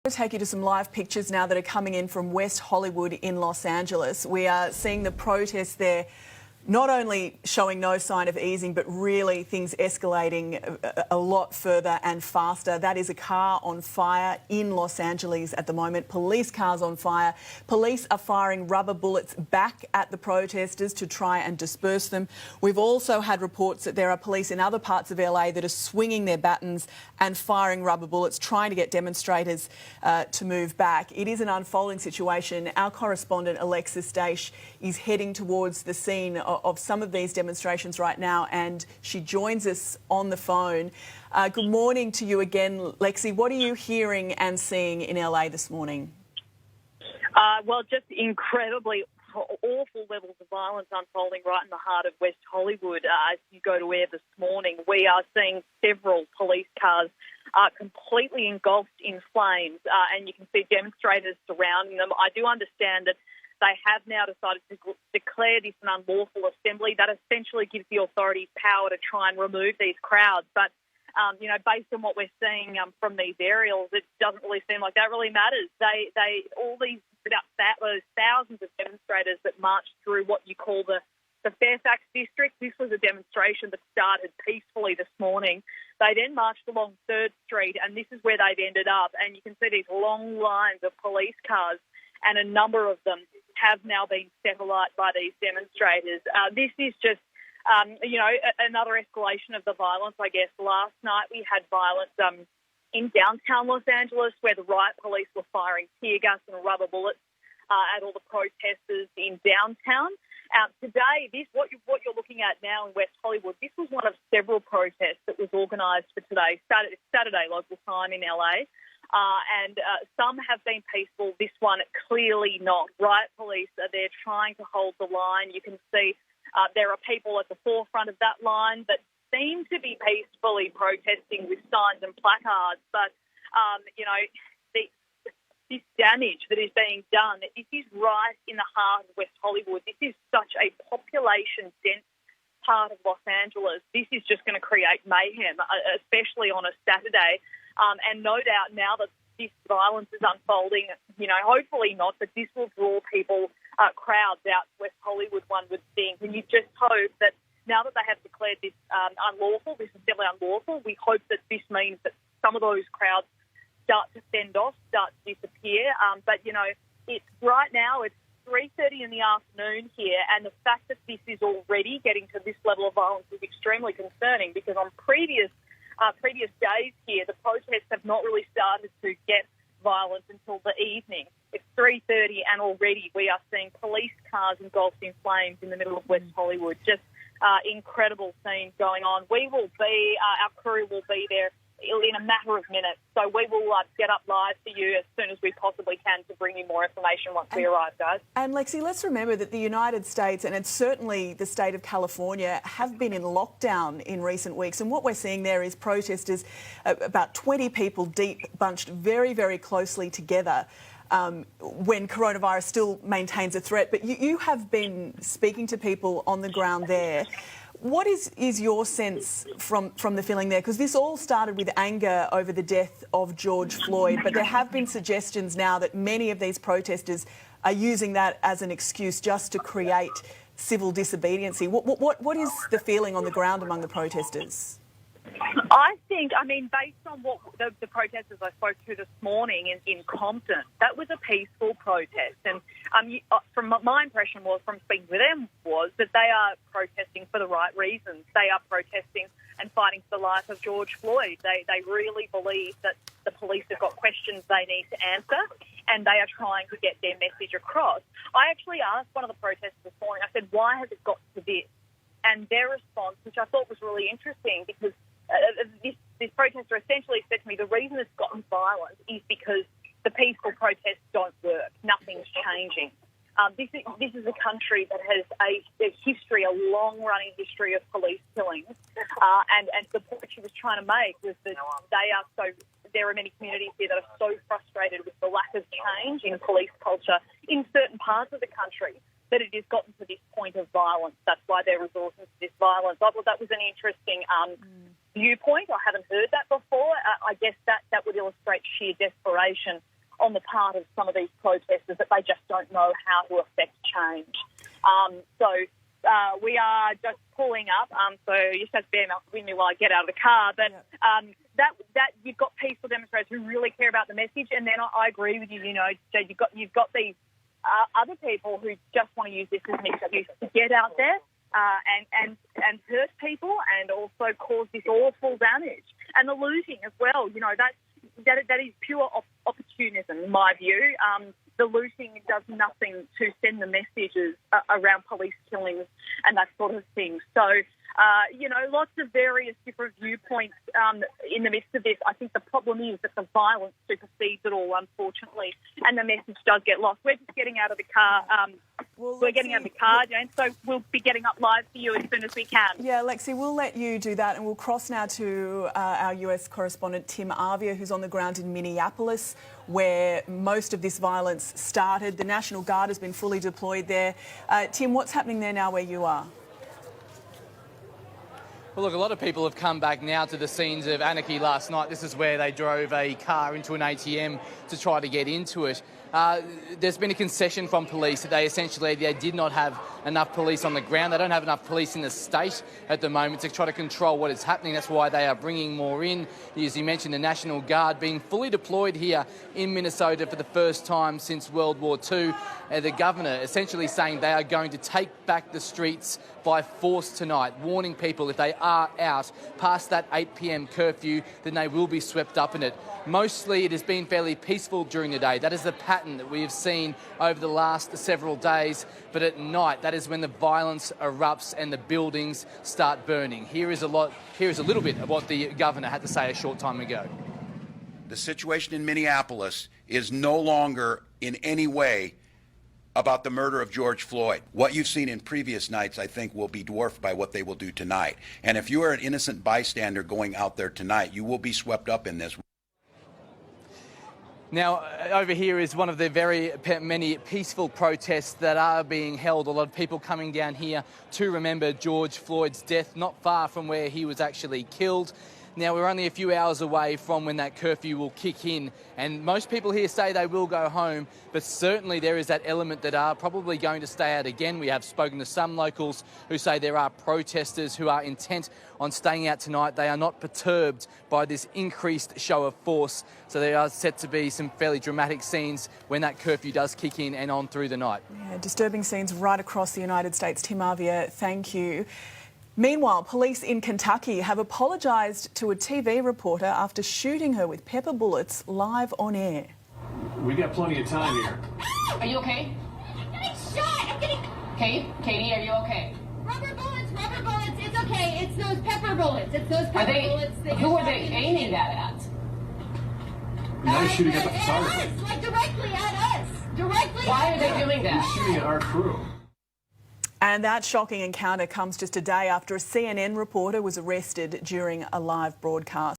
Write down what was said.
I'll take you to some live pictures now that are coming in from West Hollywood in Los Angeles. We are seeing the protests there not only showing no sign of easing, but really things escalating a lot further and faster. That is a car on fire in Los Angeles at the moment. Police cars on fire. Police are firing rubber bullets back at the protesters to try and disperse them. We've also had reports that there are police in other parts of LA that are swinging their batons and firing rubber bullets, trying to get demonstrators to move back. It is an unfolding situation. Our correspondent Alexis Daish is heading towards the scene of some of these demonstrations right now, and she joins us on the phone. Good morning to you again, Lexi. What are you hearing and seeing in LA this morning? Well, just incredibly awful levels of violence unfolding right in the heart of West Hollywood. As you go to air this morning, we are seeing several police cars completely engulfed in flames, and you can see demonstrators surrounding them. I do understand that they have now decided to declare this an unlawful assembly. That essentially gives the authorities power to try and remove these crowds. But, based on what we're seeing from these aerials, it doesn't really seem like that really matters. All these thousands of demonstrators that marched through what you call the Fairfax district. This was a demonstration that started peacefully this morning. They then marched along 3rd Street, and this is where they've ended up. And you can see these long lines of police cars, and a number of them have now been set alight by these demonstrators. This is just, another escalation of the violence, I guess. Last night we had violence in downtown Los Angeles where the riot police were firing tear gas and rubber bullets at all the protesters in downtown. Today, what you're looking at now in West Hollywood, this was one of several protests that was organised for today, Saturday local time in LA. And some have been peaceful, this one clearly not. Riot police are there trying to hold the line. You can see there are people at the forefront of that line that seem to be peacefully protesting with signs and placards. But, this damage that is being done, this is right in the heart of West Hollywood. This is such a population-dense part of Los Angeles. This is just going to create mayhem, especially on a Saturday. And no doubt now that this violence is unfolding, hopefully not, but this will draw people, crowds out to West Hollywood, one would think. And you just hope that now that they have declared this unlawful, this assembly unlawful, we hope that this means that some of those crowds start to send off, start to disappear. But it's right now, it's 3:30 in the afternoon here, and the fact that this is already getting to this level of violence is extremely concerning, because on previous days here, the protests have not really started to get violent until the evening. It's 3:30 and already we are seeing police cars engulfed in flames in the middle of West Hollywood. Just incredible scenes going on. Our crew will be there in a matter of minutes. So we will get up live for you as soon as we possibly can to bring you more information once we arrive, guys. And Lexi, let's remember that the United States, and it's certainly the state of California, have been in lockdown in recent weeks. And what we're seeing there is protesters, about 20 people deep, bunched very, very closely together when coronavirus still maintains a threat. But you have been speaking to people on the ground there. What is your sense from the feeling there? Because this all started with anger over the death of George Floyd, but there have been suggestions now that many of these protesters are using that as an excuse just to create civil disobedience. What is the feeling on the ground among the protesters? I think, based on what the protesters I spoke to this morning in Compton, that was a peaceful protest. And from my impression from speaking with them was that they are protesting for the right reasons. They are protesting and fighting for the life of George Floyd. They really believe that the police have got questions they need to answer, and they are trying to get their message across. I actually asked one of the protesters this morning, I said, why has it got to this? And their response, which I thought was really interesting, because this protester essentially said to me, the reason it's gotten violent is because the peaceful protests don't work. Nothing's changing. This is a country that has a history, a long-running history of police killings. And the point she was trying to make was that there are many communities here that are so frustrated with the lack of change in police culture in certain parts of the country that it has gotten to this point of violence. That's why they're resorting to this violence. I thought that was an interesting viewpoint. I haven't heard that before. I guess that would illustrate sheer desperation on the part of some of these protesters that they just don't know how to affect change. We are just pulling up. So you just have to bear with me while I get out of the car. But that you've got peaceful demonstrators who really care about the message, and then I agree with you. You know, Jade, you've got these other people who just want to use this as an excuse to get out there and hurt people, and also cause this awful damage and the looting as well. You know, that is pure opportunism in my view. The looting does nothing to send the messages around police killings and that sort of thing. So, lots of various different viewpoints in the midst of this. I think the problem is that the violence supersedes it all, unfortunately, and the message does get lost. We're just getting out of the car. We're getting out of the car, Jane, so we'll be getting up live for you as soon as we can. Yeah, Lexi, we'll let you do that, and we'll cross now to our US correspondent, Tim Arvia, who's on the ground in Minneapolis, where most of this violence started. The National Guard has been fully deployed there. Tim, what's happening there now where you are? Well, look, a lot of people have come back now to the scenes of anarchy last night. This is where they drove a car into an ATM to try to get into it. There's been a concession from police that they did not have enough police on the ground. They don't have enough police in the state at the moment to try to control what is happening. That's why they are bringing more in. As you mentioned, the National Guard being fully deployed here in Minnesota for the first time since World War II. The governor essentially saying they are going to take back the streets by force tonight, warning people if they are out past that 8 p.m. curfew, then they will be swept up in it. Mostly it has been fairly peaceful during the day. That is the pattern that we have seen over the last several days. But at night, that is when the violence erupts and the buildings start burning. Here is a little bit of what the governor had to say a short time ago. The situation in Minneapolis is no longer in any way about the murder of George Floyd. What you've seen in previous nights, I think, will be dwarfed by what they will do tonight. And if you are an innocent bystander going out there tonight, you will be swept up in this. Now, over here is one of the very many peaceful protests that are being held. A lot of people coming down here to remember George Floyd's death, not far from where he was actually killed. Now, we're only a few hours away from when that curfew will kick in, and most people here say they will go home, but certainly there is that element that are probably going to stay out again. We have spoken to some locals who say there are protesters who are intent on staying out tonight. They are not perturbed by this increased show of force, so there are set to be some fairly dramatic scenes when that curfew does kick in and on through the night. Yeah, disturbing scenes right across the United States. Tim Arvia, thank you. Meanwhile, police in Kentucky have apologised to a TV reporter after shooting her with pepper bullets live on air. We got plenty of time here. Are you okay? I'm getting shot! I'm getting... Katie, are you okay? Rubber bullets, it's okay. It's those pepper bullets. It's those pepper bullets. Who are they aiming that at? Now shooting at the At photographer. us, like directly at us. Directly Why at are they us. doing that? Shooting at our crew. And that shocking encounter comes just a day after a CNN reporter was arrested during a live broadcast.